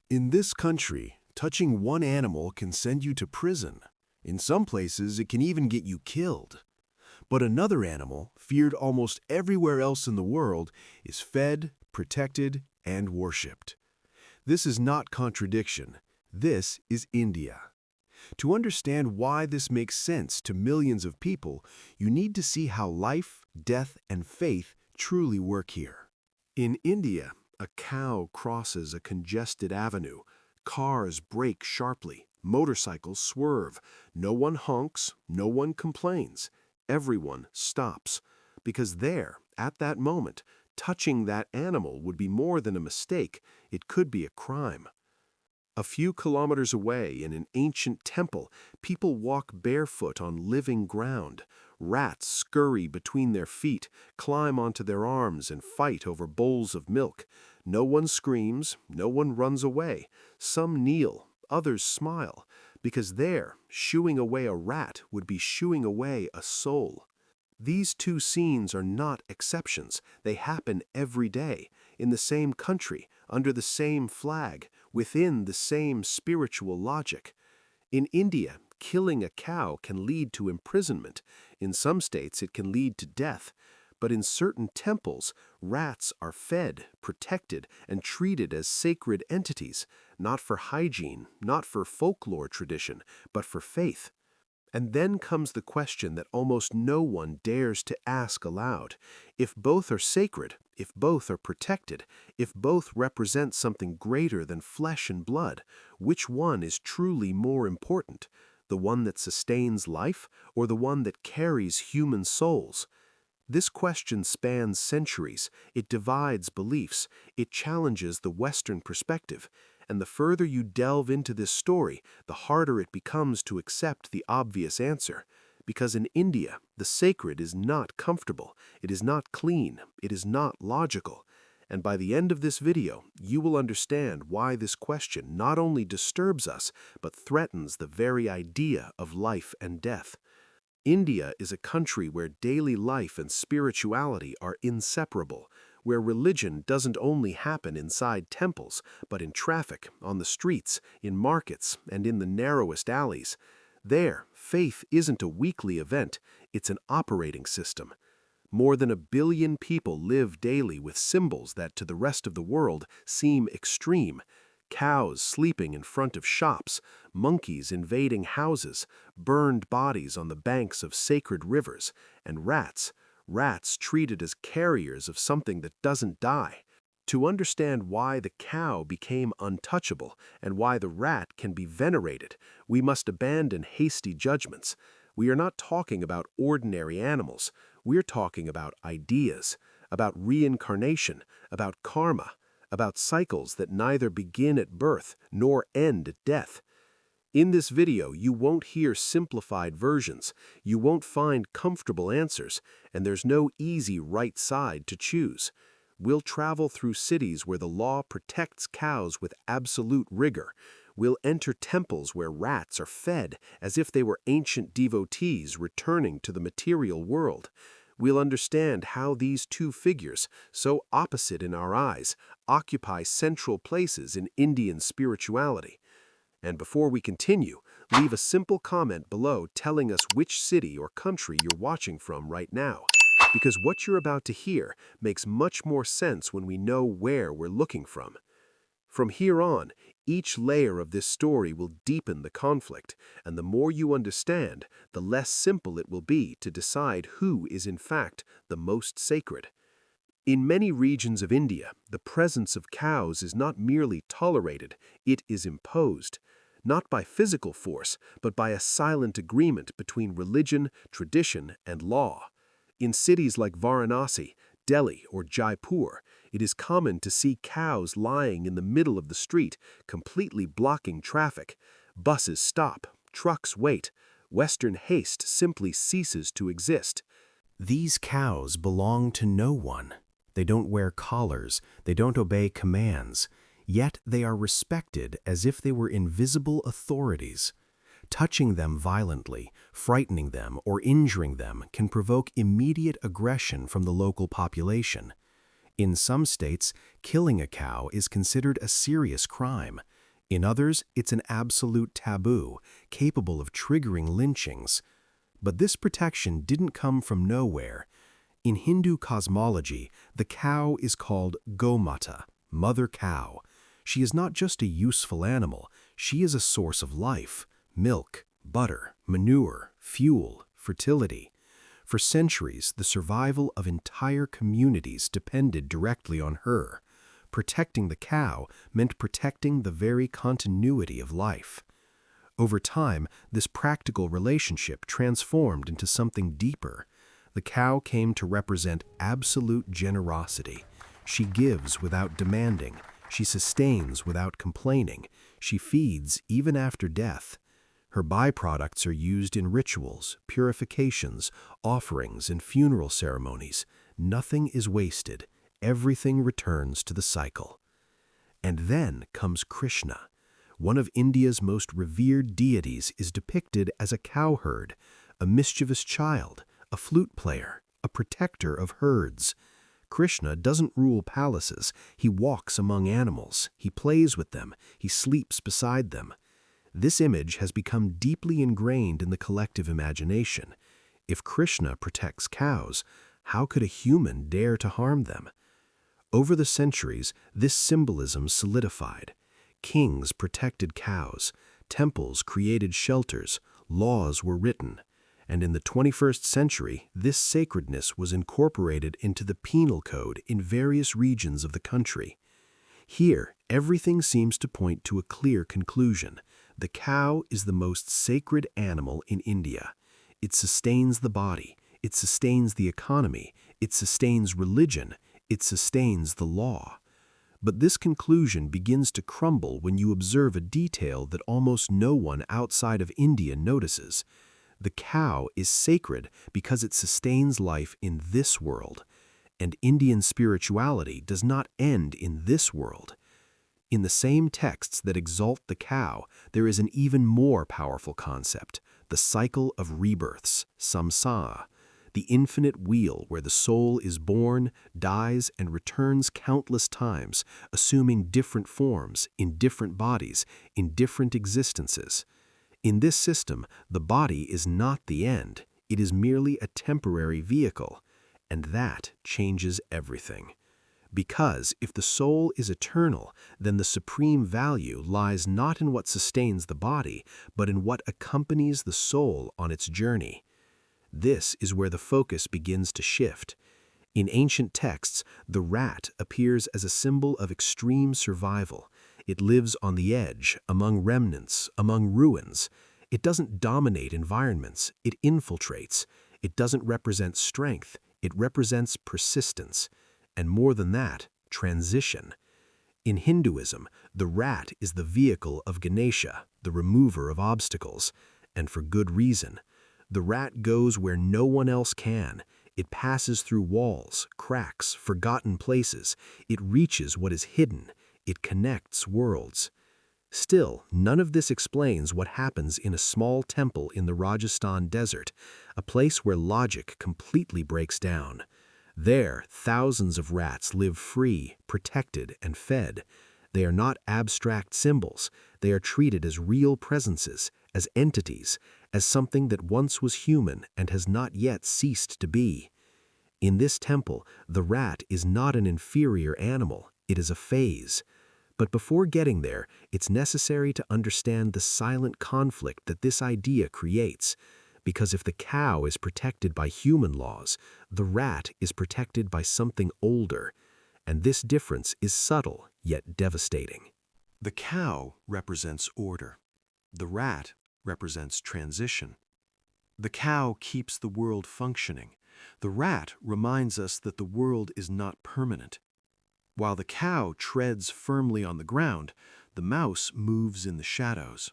In this country, touching one animal can send you to prison. In some places, it can even get you killed. But another animal, feared almost everywhere else in the world, is fed, protected, and worshipped. This is not contradiction. This is India. To understand why this makes sense to millions of people, you need to see how life, death, and faith truly work here. In India, a cow crosses a congested avenue. Cars brake sharply. Motorcycles swerve. No one honks. No one complains. Everyone stops. Because there, at that moment, touching that animal would be more than a mistake. It could be a crime. A few kilometers away, in an ancient temple, people walk barefoot on living ground. Rats scurry between their feet, climb onto their arms, and fight over bowls of milk. No one screams, no one runs away. Some kneel, others smile, because there, shooing away a rat would be shooing away a soul. These two scenes are not exceptions. They happen every day, in the same country, under the same flag, within the same spiritual logic. In India, killing a cow can lead to imprisonment. In some states, it can lead to death. But in certain temples, rats are fed, protected, and treated as sacred entities, not for hygiene, not for folklore tradition, but for faith. And then comes the question that almost no one dares to ask aloud. If both are sacred, if both are protected, if both represent something greater than flesh and blood, which one is truly more important? The one that sustains life, or the one that carries human souls? This question spans centuries. It divides beliefs. It challenges the Western perspective. And the further you delve into this story, the harder it becomes to accept the obvious answer. Because in India, the sacred is not comfortable, it is not clean, it is not logical. And by the end of this video, you will understand why this question not only disturbs us, but threatens the very idea of life and death. India is a country where daily life and spirituality are inseparable, where religion doesn't only happen inside temples, but in traffic, on the streets, in markets, and in the narrowest alleys. There, faith isn't a weekly event, it's an operating system. More than 1 billion people live daily with symbols that to the rest of the world seem extreme. Cows sleeping in front of shops, monkeys invading houses, burned bodies on the banks of sacred rivers, and rats treated as carriers of something that doesn't die. To understand why the cow became untouchable and why the rat can be venerated, we must abandon hasty judgments. We are not talking about ordinary animals. We're talking about ideas, about reincarnation, about karma, about cycles that neither begin at birth nor end at death. In this video, you won't hear simplified versions, you won't find comfortable answers, and there's no easy right side to choose. We'll travel through cities where the law protects cows with absolute rigor. We'll enter temples where rats are fed as if they were ancient devotees returning to the material world. We'll understand how these two figures, so opposite in our eyes, occupy central places in Indian spirituality. And before we continue, leave a simple comment below telling us which city or country you're watching from right now, because what you're about to hear makes much more sense when we know where we're looking from. From here on, each layer of this story will deepen the conflict, and the more you understand, the less simple it will be to decide who is in fact the most sacred. In many regions of India, the presence of cows is not merely tolerated, it is imposed. Not by physical force, but by a silent agreement between religion, tradition, and law. In cities like Varanasi, Delhi, or Jaipur, it is common to see cows lying in the middle of the street, completely blocking traffic. Buses stop, trucks wait. Western haste simply ceases to exist. These cows belong to no one. They don't wear collars, they don't obey commands, yet they are respected as if they were invisible authorities. Touching them violently, frightening them, or injuring them can provoke immediate aggression from the local population. In some states, killing a cow is considered a serious crime. In others, it's an absolute taboo, capable of triggering lynchings. But this protection didn't come from nowhere. In Hindu cosmology, the cow is called Gomata, mother cow. She is not just a useful animal, she is a source of life, milk, butter, manure, fuel, fertility. For centuries, the survival of entire communities depended directly on her. Protecting the cow meant protecting the very continuity of life. Over time, this practical relationship transformed into something deeper. The cow came to represent absolute generosity. She gives without demanding. She sustains without complaining. She feeds even after death. Her byproducts are used in rituals, purifications, offerings, and funeral ceremonies. Nothing is wasted. Everything returns to the cycle. And then comes Krishna. One of India's most revered deities is depicted as a cowherd, a mischievous child, a flute player, a protector of herds. Krishna doesn't rule palaces. He walks among animals. He plays with them. He sleeps beside them. This image has become deeply ingrained in the collective imagination. If Krishna protects cows, how could a human dare to harm them? Over the centuries, this symbolism solidified. Kings protected cows, temples created shelters, laws were written, and in the 21st century, this sacredness was incorporated into the penal code in various regions of the country. Here, everything seems to point to a clear conclusion. The cow is the most sacred animal in India. It sustains the body, it sustains the economy, it sustains religion, it sustains the law. But this conclusion begins to crumble when you observe a detail that almost no one outside of India notices. The cow is sacred because it sustains life in this world, and Indian spirituality does not end in this world. In the same texts that exalt the cow, there is an even more powerful concept, the cycle of rebirths, samsara, the infinite wheel where the soul is born, dies, and returns countless times, assuming different forms, in different bodies, in different existences. In this system, the body is not the end, it is merely a temporary vehicle, and that changes everything. Because if the soul is eternal, then the supreme value lies not in what sustains the body, but in what accompanies the soul on its journey. This is where the focus begins to shift. In ancient texts, the rat appears as a symbol of extreme survival. It lives on the edge, among remnants, among ruins. It doesn't dominate environments, it infiltrates. It doesn't represent strength, it represents persistence. And more than that, transition. In Hinduism, the rat is the vehicle of Ganesha, the remover of obstacles, and for good reason. The rat goes where no one else can. It passes through walls, cracks, forgotten places. It reaches what is hidden. It connects worlds. Still, none of this explains what happens in a small temple in the Rajasthan desert, a place where logic completely breaks down. There, thousands of rats live free, protected, and fed. They are not abstract symbols. They are treated as real presences, as entities, as something that once was human and has not yet ceased to be. In this temple, the rat is not an inferior animal, it is a phase. But before getting there, it's necessary to understand the silent conflict that this idea creates. Because if the cow is protected by human laws, the rat is protected by something older, and this difference is subtle yet devastating. The cow represents order. The rat represents transition. The cow keeps the world functioning. The rat reminds us that the world is not permanent. While the cow treads firmly on the ground, the mouse moves in the shadows.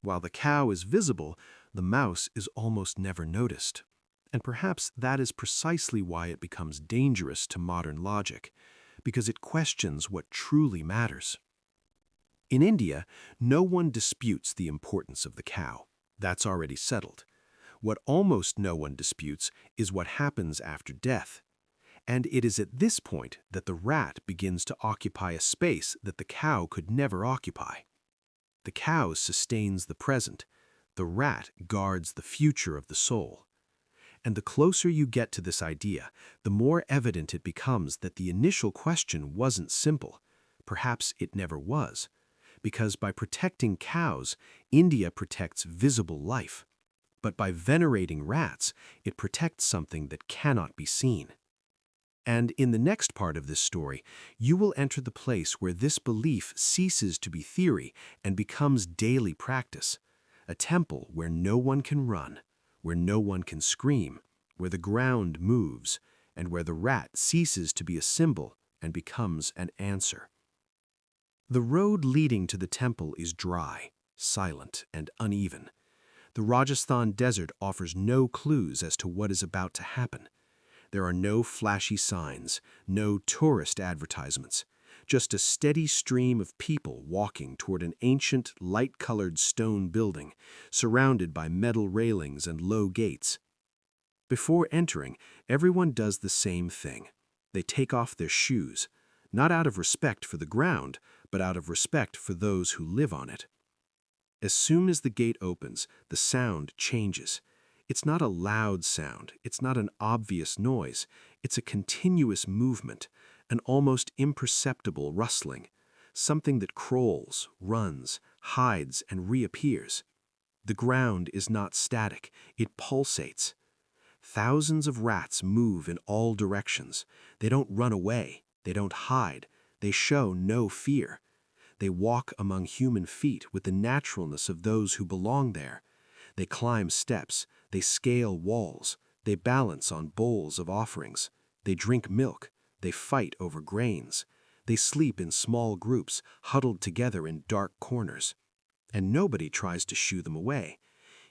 While the cow is visible, the mouse is almost never noticed. And perhaps that is precisely why it becomes dangerous to modern logic, because it questions what truly matters. In India, no one disputes the importance of the cow. That's already settled. What almost no one disputes is what happens after death. And it is at this point that the rat begins to occupy a space that the cow could never occupy. The cow sustains the present. The rat guards the future of the soul. And the closer you get to this idea, the more evident it becomes that the initial question wasn't simple. Perhaps it never was. Because by protecting cows, India protects visible life. But by venerating rats, it protects something that cannot be seen. And in the next part of this story, you will enter the place where this belief ceases to be theory and becomes daily practice. A temple where no one can run, where no one can scream, where the ground moves, and where the rat ceases to be a symbol and becomes an answer. The road leading to the temple is dry, silent, and uneven. The Rajasthan desert offers no clues as to what is about to happen. There are no flashy signs, no tourist advertisements, just a steady stream of people walking toward an ancient, light-colored stone building, surrounded by metal railings and low gates. Before entering, everyone does the same thing. They take off their shoes, not out of respect for the ground, but out of respect for those who live on it. As soon as the gate opens, the sound changes. It's not a loud sound, it's not an obvious noise, it's a continuous movement, an almost imperceptible rustling, something that crawls, runs, hides, and reappears. The ground is not static, it pulsates. Thousands of rats move in all directions. They don't run away, they don't hide, they show no fear. They walk among human feet with the naturalness of those who belong there. They climb steps, they scale walls, they balance on bowls of offerings, they drink milk, they fight over grains, they sleep in small groups, huddled together in dark corners. And nobody tries to shoo them away.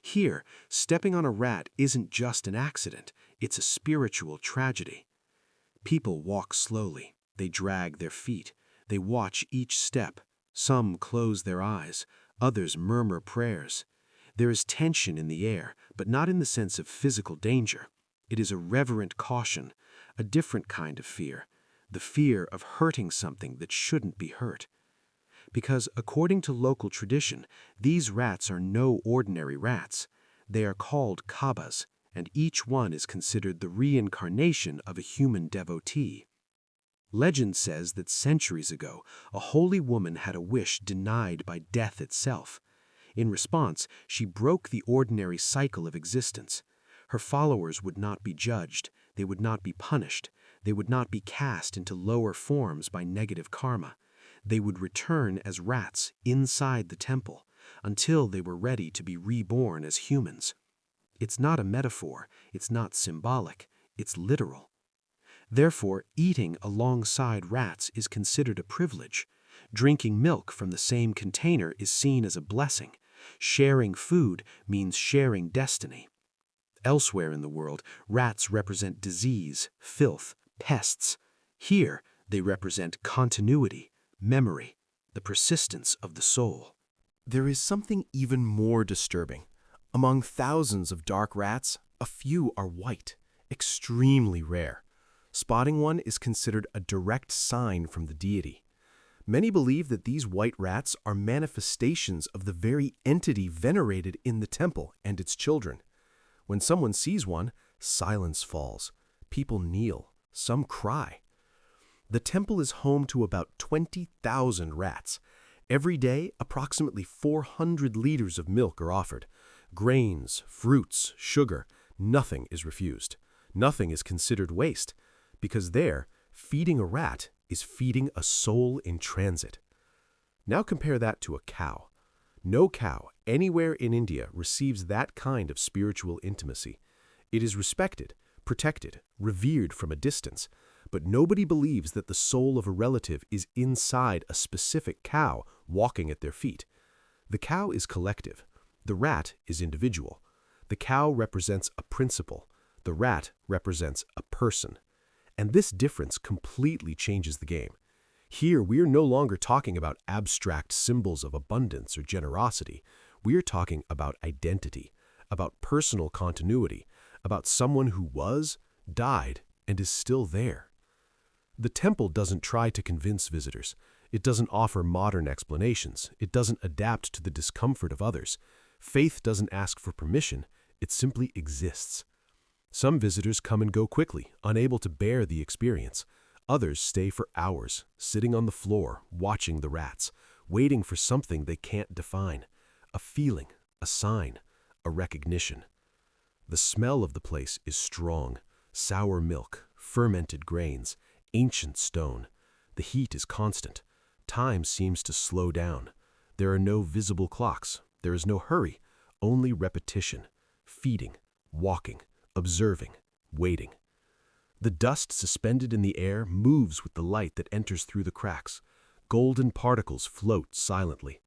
Here, stepping on a rat isn't just an accident, it's a spiritual tragedy. People walk slowly, they drag their feet, they watch each step. Some close their eyes, others murmur prayers. There is tension in the air, but not in the sense of physical danger. It is a reverent caution, a different kind of fear, the fear of hurting something that shouldn't be hurt. Because according to local tradition, these rats are no ordinary rats. They are called kabas, and each one is considered the reincarnation of a human devotee. Legend says that centuries ago, a holy woman had a wish denied by death itself. In response, she broke the ordinary cycle of existence. Her followers would not be judged, they would not be punished, they would not be cast into lower forms by negative karma. They would return as rats inside the temple until they were ready to be reborn as humans. It's not a metaphor, it's not symbolic, it's literal. Therefore, eating alongside rats is considered a privilege. Drinking milk from the same container is seen as a blessing. Sharing food means sharing destiny. Elsewhere in the world, rats represent disease, filth, pests. Here, they represent continuity, memory, the persistence of the soul. There is something even more disturbing. Among thousands of dark rats, a few are white, extremely rare. Spotting one is considered a direct sign from the deity. Many believe that these white rats are manifestations of the very entity venerated in the temple and its children. When someone sees one, silence falls. People kneel. Some cry. The temple is home to about 20,000 rats. Every day, approximately 400 liters of milk are offered. Grains, fruits, sugar, nothing is refused. Nothing is considered waste. Because there, feeding a rat is feeding a soul in transit. Now compare that to a cow. No cow anywhere in India receives that kind of spiritual intimacy. It is respected, protected, revered from a distance, but nobody believes that the soul of a relative is inside a specific cow walking at their feet. The cow is collective. The rat is individual. The cow represents a principle. The rat represents a person. And this difference completely changes the game. Here, we are no longer talking about abstract symbols of abundance or generosity. We are talking about identity, about personal continuity, about someone who was, died, and is still there. The temple doesn't try to convince visitors. It doesn't offer modern explanations. It doesn't adapt to the discomfort of others. Faith doesn't ask for permission. It simply exists. Some visitors come and go quickly, unable to bear the experience. Others stay for hours, sitting on the floor, watching the rats, waiting for something they can't define. A feeling, a sign, a recognition. The smell of the place is strong. Sour milk, fermented grains, ancient stone. The heat is constant. Time seems to slow down. There are no visible clocks. There is no hurry, only repetition, feeding, walking, observing, waiting. The dust suspended in the air moves with the light that enters through the cracks. Golden particles float silently.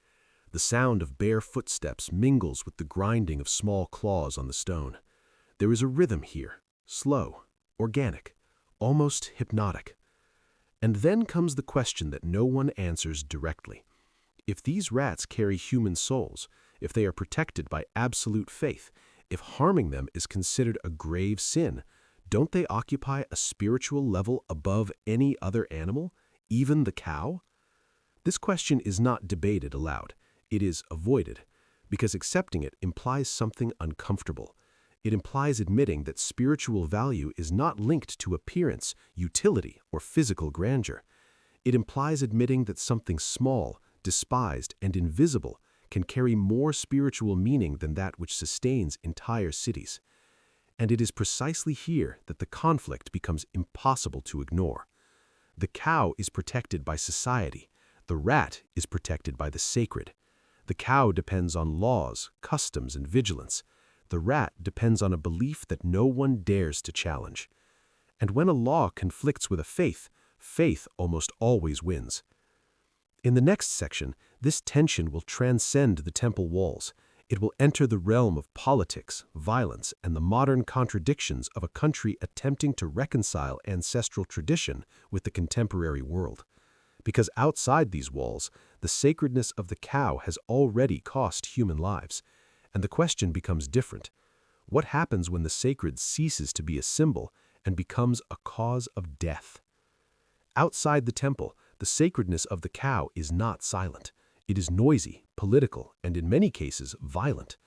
The sound of bare footsteps mingles with the grinding of small claws on the stone. There is a rhythm here, slow, organic, almost hypnotic. And then comes the question that no one answers directly. If these rats carry human souls, if they are protected by absolute faith, if harming them is considered a grave sin, don't they occupy a spiritual level above any other animal, even the cow? This question is not debated aloud. It is avoided, because accepting it implies something uncomfortable. It implies admitting that spiritual value is not linked to appearance, utility, or physical grandeur. It implies admitting that something small, despised, and invisible can carry more spiritual meaning than that which sustains entire cities. And it is precisely here that the conflict becomes impossible to ignore. The cow is protected by society. The rat is protected by the sacred. The cow depends on laws, customs, and vigilance. The rat depends on a belief that no one dares to challenge. And when a law conflicts with a faith, faith almost always wins. In the next section, this tension will transcend the temple walls. It will enter the realm of politics, violence, and the modern contradictions of a country attempting to reconcile ancestral tradition with the contemporary world. Because outside these walls, the sacredness of the cow has already cost human lives. And the question becomes different. What happens when the sacred ceases to be a symbol and becomes a cause of death? Outside the temple, the sacredness of the cow is not silent. It is noisy, political, and in many cases, violent.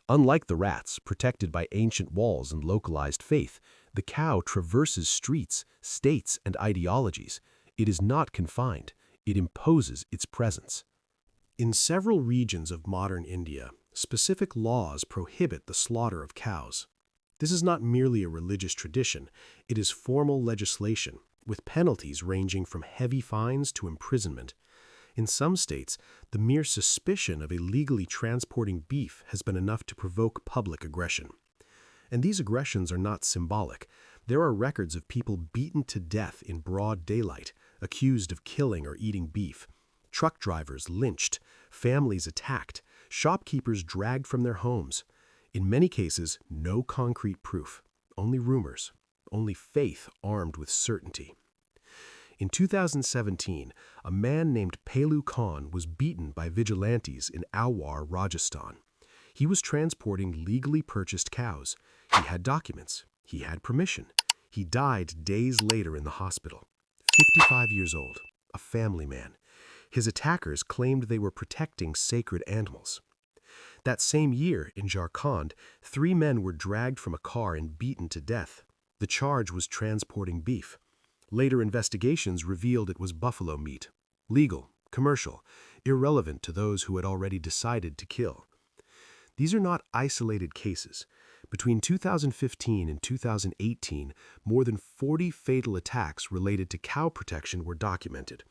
Unlike the rats, protected by ancient walls and localized faith, the cow traverses streets, states, and ideologies. It is not confined. It imposes its presence. In several regions of modern India, specific laws prohibit the slaughter of cows. This is not merely a religious tradition, it is formal legislation, with penalties ranging from heavy fines to imprisonment. In some states, the mere suspicion of illegally transporting beef has been enough to provoke public aggression. And these aggressions are not symbolic. There are records of people beaten to death in broad daylight, accused of killing or eating beef, truck drivers lynched, families attacked, shopkeepers dragged from their homes. In many cases, no concrete proof, only rumors, only faith armed with certainty. In 2017, a man named Pelu Khan was beaten by vigilantes in Alwar, Rajasthan. He was transporting legally purchased cows. He had documents. He had permission. He died days later in the hospital. 55 years old, a family man. His attackers claimed they were protecting sacred animals. That same year, in Jharkhand, 3 men were dragged from a car and beaten to death. The charge was transporting beef. Later investigations revealed it was buffalo meat. Legal, commercial, irrelevant to those who had already decided to kill. These are not isolated cases. Between 2015 and 2018, more than 40 fatal attacks related to cow protection were documented.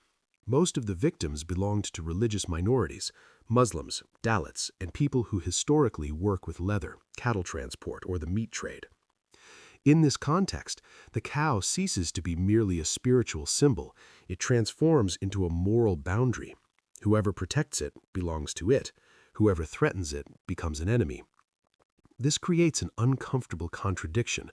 Most of the victims belonged to religious minorities, Muslims, Dalits, and people who historically work with leather, cattle transport, or the meat trade. In this context, the cow ceases to be merely a spiritual symbol. It transforms into a moral boundary. Whoever protects it belongs to it. Whoever threatens it becomes an enemy. This creates an uncomfortable contradiction,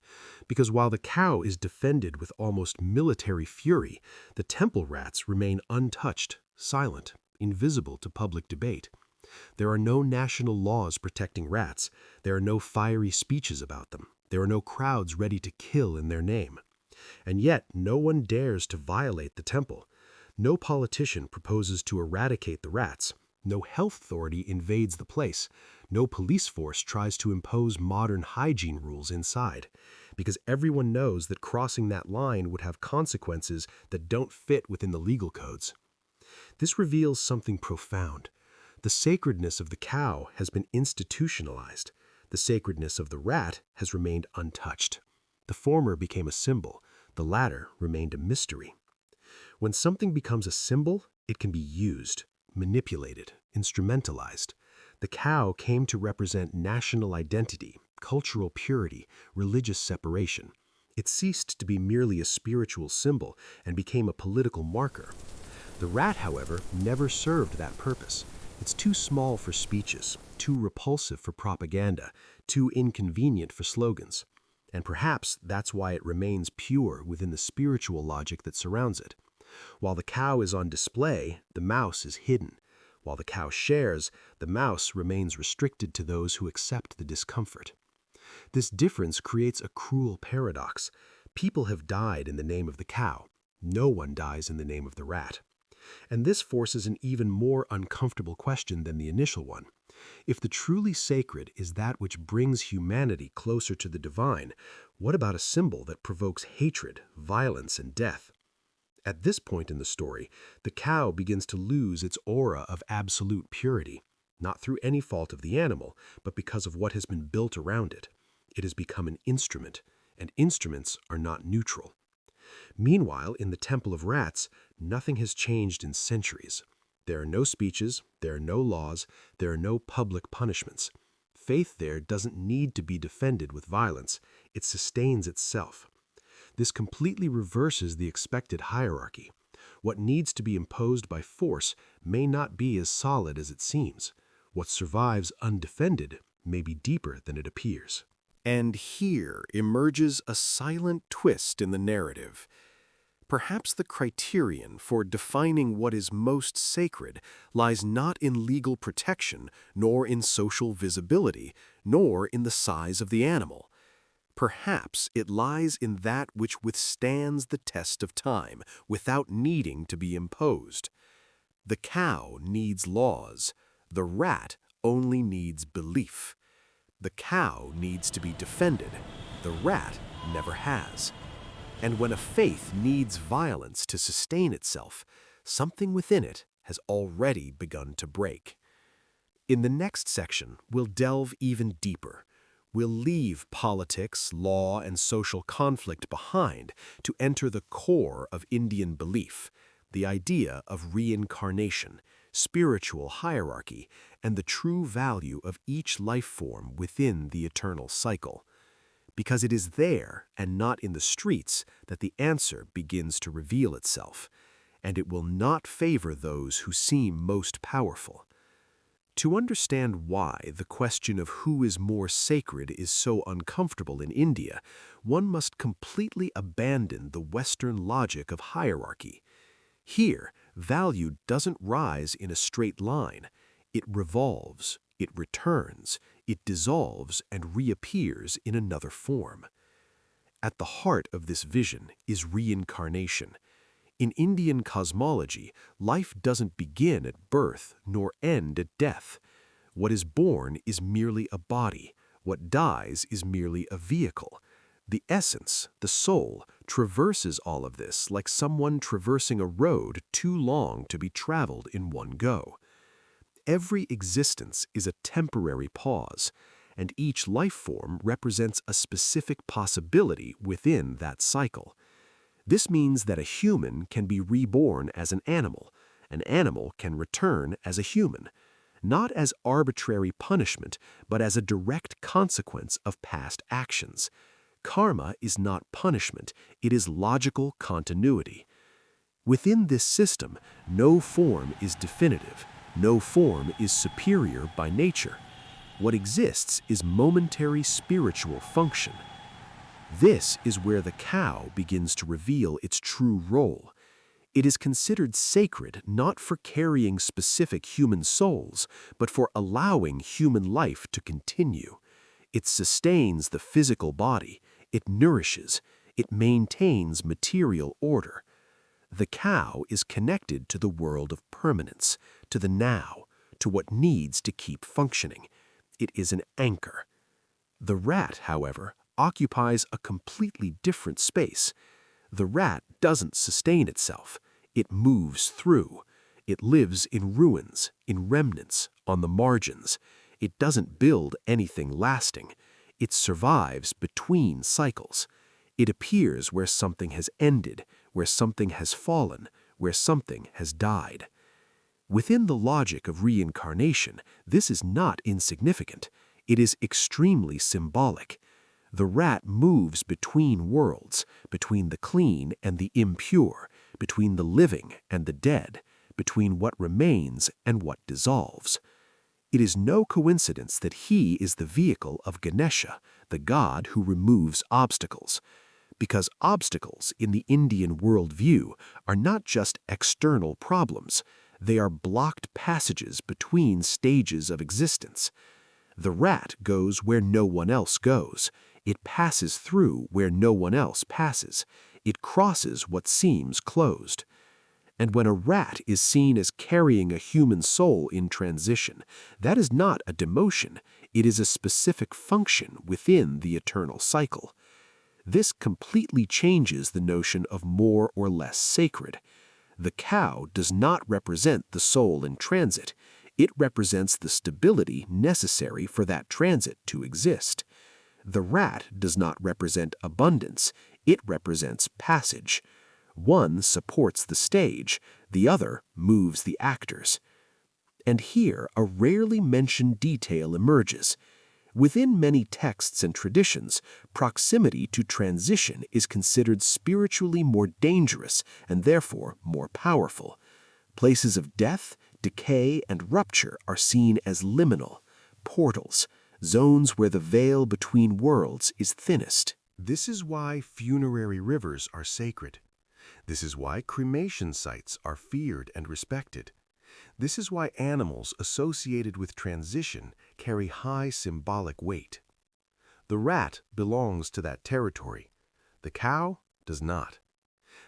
because while the cow is defended with almost military fury, the temple rats remain untouched, silent, invisible to public debate. There are no national laws protecting rats. There are no fiery speeches about them. There are no crowds ready to kill in their name. And yet, no one dares to violate the temple. No politician proposes to eradicate the rats. No health authority invades the place. No police force tries to impose modern hygiene rules inside, because everyone knows that crossing that line would have consequences that don't fit within the legal codes. This reveals something profound. The sacredness of the cow has been institutionalized. The sacredness of the rat has remained untouched. The former became a symbol. The latter remained a mystery. When something becomes a symbol, it can be used, manipulated, instrumentalized. The cow came to represent national identity, cultural purity, religious separation. It ceased to be merely a spiritual symbol and became a political marker. The rat, however, never served that purpose. It's too small for speeches, too repulsive for propaganda, too inconvenient for slogans. And perhaps that's why it remains pure within the spiritual logic that surrounds it. While the cow is on display, the mouse is hidden. While the cow shares, the mouse remains restricted to those who accept the discomfort. This difference creates a cruel paradox. People have died in the name of the cow. No one dies in the name of the rat. And this forces an even more uncomfortable question than the initial one. If the truly sacred is that which brings humanity closer to the divine, what about a symbol that provokes hatred, violence, and death? At this point in the story, the cow begins to lose its aura of absolute purity, not through any fault of the animal, but because of what has been built around it. It has become an instrument, and instruments are not neutral. Meanwhile, in the Temple of Rats, nothing has changed in centuries. There are no speeches, there are no laws, there are no public punishments. Faith there doesn't need to be defended with violence. It sustains itself. This completely reverses the expected hierarchy. What needs to be imposed by force may not be as solid as it seems. What survives undefended may be deeper than it appears. And here emerges a silent twist in the narrative. Perhaps the criterion for defining what is most sacred lies not in legal protection, nor in social visibility, nor in the size of the animal. Perhaps it lies in that which withstands the test of time without needing to be imposed. The cow needs laws. The rat only needs belief. The cow needs to be defended. The rat never has. And when a faith needs violence to sustain itself, something within it has already begun to break. In the next section, we'll delve even deeper. We'll leave politics, law, and social conflict behind to enter the core of Indian belief, the idea of reincarnation, spiritual hierarchy, and the true value of each life form within the eternal cycle. Because it is there, and not in the streets, that the answer begins to reveal itself, and it will not favor those who seem most powerful. To understand why the question of who is more sacred is so uncomfortable in India, one must completely abandon the Western logic of hierarchy. Here, value doesn't rise in a straight line. It revolves, it returns, it dissolves and reappears in another form. At the heart of this vision is reincarnation. In Indian cosmology, life doesn't begin at birth nor end at death. What is born is merely a body. What dies is merely a vehicle. The essence, the soul, traverses all of this like someone traversing a road too long to be traveled in one go. Every existence is a temporary pause, and each life form represents a specific possibility within that cycle. This means that a human can be reborn as an animal can return as a human, not as arbitrary punishment, but as a direct consequence of past actions. Karma is not punishment, it is logical continuity. Within this system, no form is definitive, no form is superior by nature. What exists is momentary spiritual function. This is where the cow begins to reveal its true role. It is considered sacred not for carrying specific human souls, but for allowing human life to continue. It sustains the physical body, it nourishes, it maintains material order. The cow is connected to the world of permanence, to the now, to what needs to keep functioning. It is an anchor. The rat, however, occupies a completely different space. The rat doesn't sustain itself. It moves through. It lives in ruins, in remnants, on the margins. It doesn't build anything lasting. It survives between cycles. It appears where something has ended, where something has fallen, where something has died. Within the logic of reincarnation, this is not insignificant. It is extremely symbolic. The rat moves between worlds, between the clean and the impure, between the living and the dead, between what remains and what dissolves. It is no coincidence that he is the vehicle of Ganesha, the god who removes obstacles. Because obstacles in the Indian worldview are not just external problems, they are blocked passages between stages of existence. The rat goes where no one else goes. It passes through where no one else passes. It crosses what seems closed. And when a rat is seen as carrying a human soul in transition, that is not a demotion, it is a specific function within the eternal cycle. This completely changes the notion of more or less sacred. The cow does not represent the soul in transit. It represents the stability necessary for that transit to exist. The rat does not represent abundance. It represents passage. One supports the stage, the other moves the actors. And here a rarely mentioned detail emerges. Within many texts and traditions, proximity to transition is considered spiritually more dangerous and therefore more powerful. Places of death, decay, and rupture are seen as liminal, portals, zones where the veil between worlds is thinnest. This is why funerary rivers are sacred. This is why cremation sites are feared and respected. This is why animals associated with transition carry high symbolic weight. The rat belongs to that territory. The cow does not.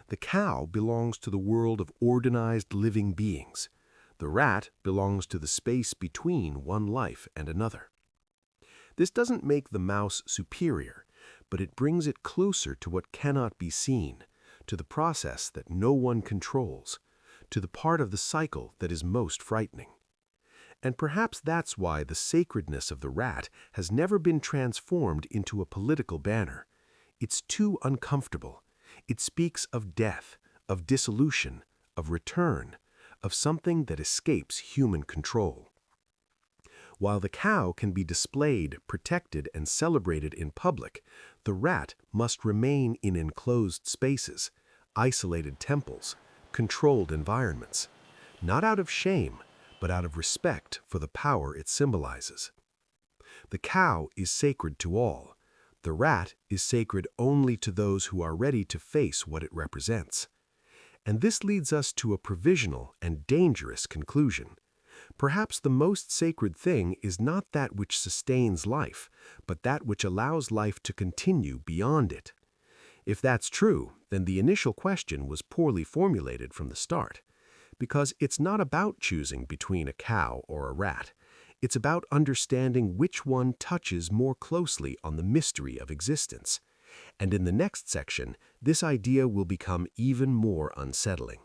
The cow belongs to the world of organized living beings. The rat belongs to the space between one life and another. This doesn't make the mouse superior, but it brings it closer to what cannot be seen, to the process that no one controls, to the part of the cycle that is most frightening. And perhaps that's why the sacredness of the rat has never been transformed into a political banner. It's too uncomfortable. It speaks of death, of dissolution, of return, of something that escapes human control. While the cow can be displayed, protected, and celebrated in public, the rat must remain in enclosed spaces, isolated temples, controlled environments, not out of shame, but out of respect for the power it symbolizes. The cow is sacred to all. The rat is sacred only to those who are ready to face what it represents. And this leads us to a provisional and dangerous conclusion. Perhaps the most sacred thing is not that which sustains life, but that which allows life to continue beyond it. If that's true, then the initial question was poorly formulated from the start, because it's not about choosing between a cow or a rat. It's about understanding which one touches more closely on the mystery of existence. And in the next section, this idea will become even more unsettling.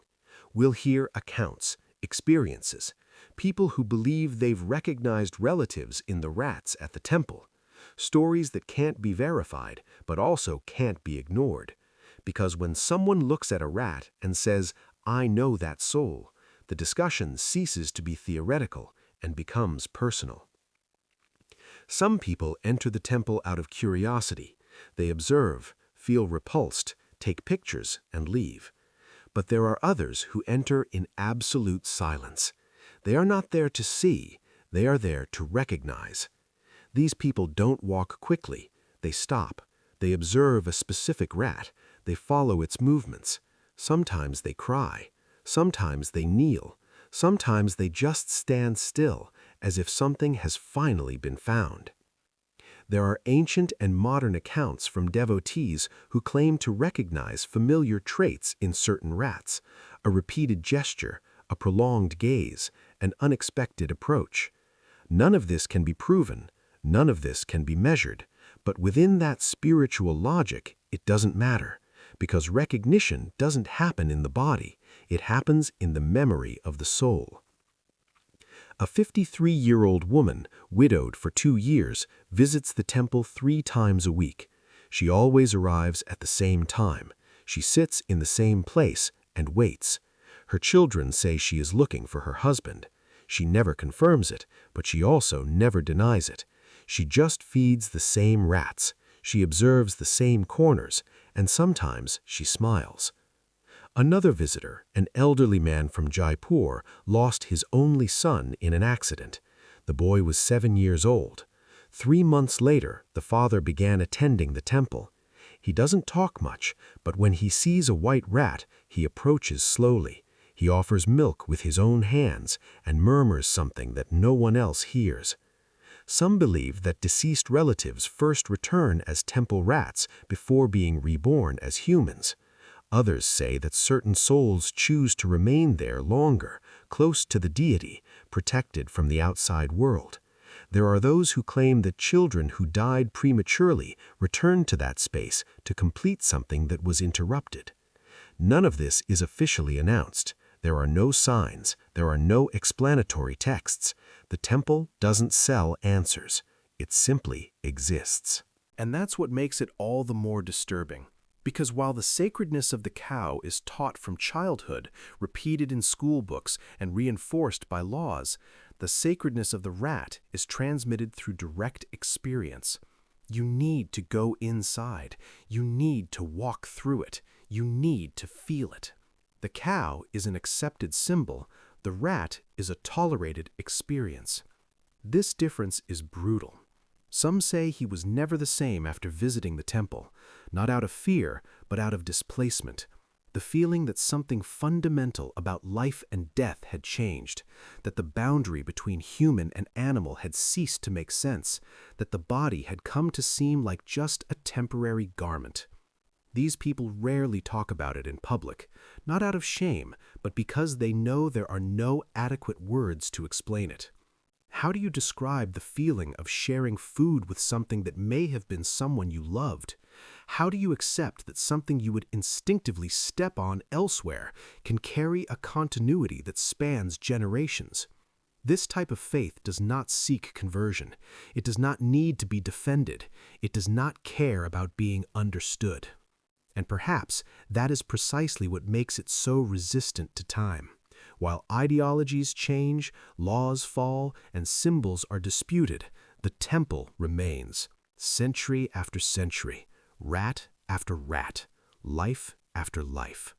We'll hear accounts, experiences, people who believe they've recognized relatives in the rats at the temple, stories that can't be verified, but also can't be ignored. Because when someone looks at a rat and says, "I know that soul," the discussion ceases to be theoretical and becomes personal. Some people enter the temple out of curiosity. They observe, feel repulsed, take pictures, and leave. But there are others who enter in absolute silence. They are not there to see, they are there to recognize. These people don't walk quickly. They stop. They observe a specific rat. They follow its movements. Sometimes they cry. Sometimes they kneel. Sometimes they just stand still, as if something has finally been found. There are ancient and modern accounts from devotees who claim to recognize familiar traits in certain rats, a repeated gesture, a prolonged gaze, an unexpected approach. None of this can be proven, none of this can be measured, but within that spiritual logic, it doesn't matter, because recognition doesn't happen in the body, it happens in the memory of the soul. A 53-year-old woman, widowed for 2 years, visits the temple 3 times a week. She always arrives at the same time. She sits in the same place and waits. Her children say she is looking for her husband. She never confirms it, but she also never denies it. She just feeds the same rats. She observes the same corners, and sometimes she smiles. Another visitor, an elderly man from Jaipur, lost his only son in an accident. The boy was 7 years old. 3 months later, the father began attending the temple. He doesn't talk much, but when he sees a white rat, he approaches slowly. He offers milk with his own hands and murmurs something that no one else hears. Some believe that deceased relatives first return as temple rats before being reborn as humans. Others say that certain souls choose to remain there longer, close to the deity, protected from the outside world. There are those who claim that children who died prematurely returned to that space to complete something that was interrupted. None of this is officially announced. There are no signs, there are no explanatory texts. The temple doesn't sell answers. It simply exists. And that's what makes it all the more disturbing. Because while the sacredness of the cow is taught from childhood, repeated in school books, and reinforced by laws, the sacredness of the rat is transmitted through direct experience. You need to go inside. You need to walk through it. You need to feel it. The cow is an accepted symbol. The rat is a tolerated experience. This difference is brutal. Some say he was never the same after visiting the temple, not out of fear, but out of displacement. The feeling that something fundamental about life and death had changed, that the boundary between human and animal had ceased to make sense, that the body had come to seem like just a temporary garment. These people rarely talk about it in public, not out of shame, but because they know there are no adequate words to explain it. How do you describe the feeling of sharing food with something that may have been someone you loved? How do you accept that something you would instinctively step on elsewhere can carry a continuity that spans generations? This type of faith does not seek conversion. It does not need to be defended. It does not care about being understood. And perhaps that is precisely what makes it so resistant to time. While ideologies change, laws fall, and symbols are disputed, the temple remains, century after century, rat after rat, life after life.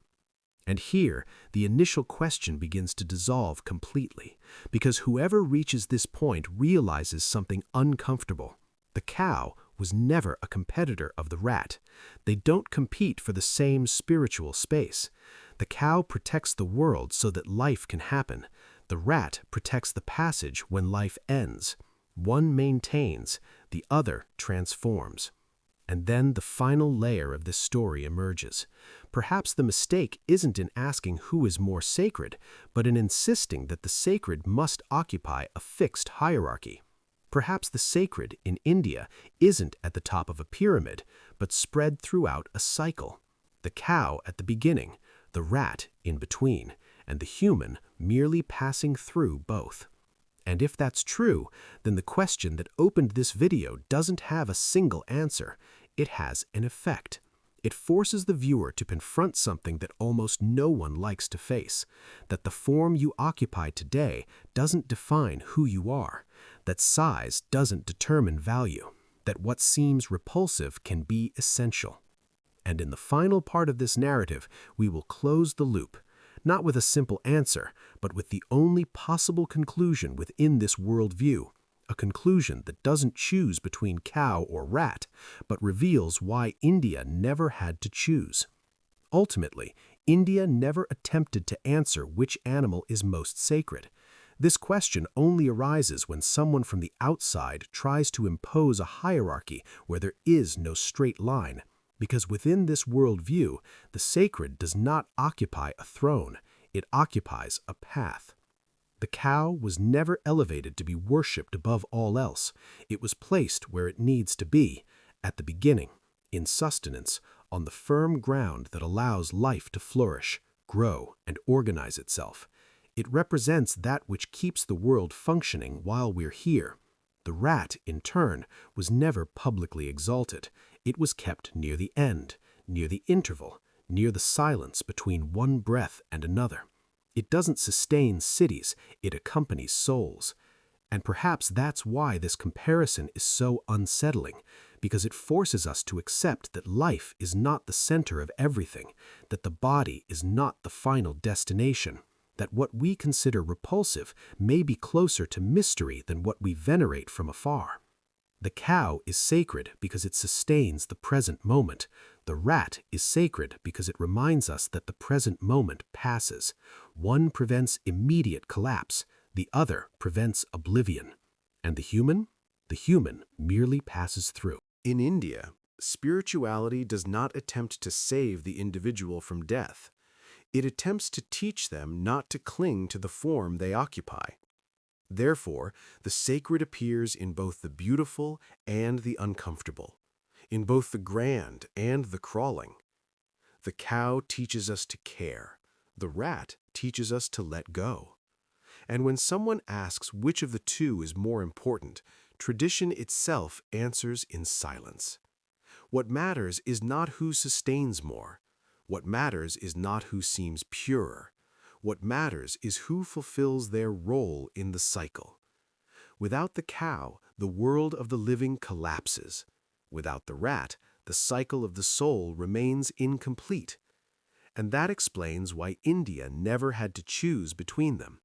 And here, the initial question begins to dissolve completely, because whoever reaches this point realizes something uncomfortable. The cow was never a competitor of the rat. They don't compete for the same spiritual space. The cow protects the world so that life can happen. The rat protects the passage when life ends. One maintains, the other transforms. And then the final layer of this story emerges. Perhaps the mistake isn't in asking who is more sacred, but in insisting that the sacred must occupy a fixed hierarchy. Perhaps the sacred in India isn't at the top of a pyramid, but spread throughout a cycle. The cow at the beginning, the rat in between, and the human merely passing through both. And if that's true, then the question that opened this video doesn't have a single answer. It has an effect. It forces the viewer to confront something that almost no one likes to face, that the form you occupy today doesn't define who you are, that size doesn't determine value, that what seems repulsive can be essential. And in the final part of this narrative, we will close the loop, not with a simple answer, but with the only possible conclusion within this worldview, a conclusion that doesn't choose between cow or rat, but reveals why India never had to choose. Ultimately, India never attempted to answer which animal is most sacred. This question only arises when someone from the outside tries to impose a hierarchy where there is no straight line, because within this worldview, the sacred does not occupy a throne, it occupies a path. The cow was never elevated to be worshipped above all else. It was placed where it needs to be, at the beginning, in sustenance, on the firm ground that allows life to flourish, grow, and organize itself. It represents that which keeps the world functioning while we're here. The rat, in turn, was never publicly exalted. It was kept near the end, near the interval, near the silence between one breath and another. It doesn't sustain cities, it accompanies souls. And perhaps that's why this comparison is so unsettling, because it forces us to accept that life is not the center of everything, that the body is not the final destination, that what we consider repulsive may be closer to mystery than what we venerate from afar. The cow is sacred because it sustains the present moment. The rat is sacred because it reminds us that the present moment passes. One prevents immediate collapse, the other prevents oblivion. And the human? The human merely passes through. In India, spirituality does not attempt to save the individual from death. It attempts to teach them not to cling to the form they occupy. Therefore, the sacred appears in both the beautiful and the uncomfortable, in both the grand and the crawling. The cow teaches us to care. The rat teaches us to let go. And when someone asks which of the two is more important, tradition itself answers in silence. What matters is not who sustains more. What matters is not who seems purer. What matters is who fulfills their role in the cycle. Without the cow, the world of the living collapses. Without the rat, the cycle of the soul remains incomplete. And that explains why India never had to choose between them.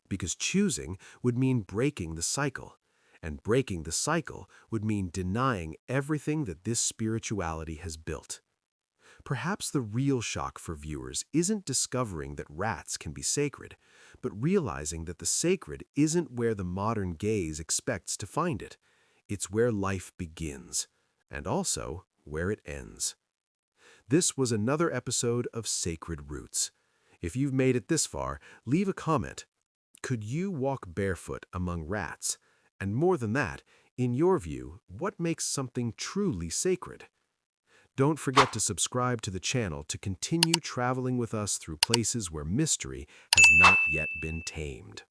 Because choosing would mean breaking the cycle, and breaking the cycle would mean denying everything that this spirituality has built. Perhaps the real shock for viewers isn't discovering that rats can be sacred, but realizing that the sacred isn't where the modern gaze expects to find it. It's where life begins, and also where it ends. This was another episode of Sacred Roots. If you've made it this far, leave a comment. Could you walk barefoot among rats? And more than that, in your view, what makes something truly sacred? Don't forget to subscribe to the channel to continue traveling with us through places where mystery has not yet been tamed.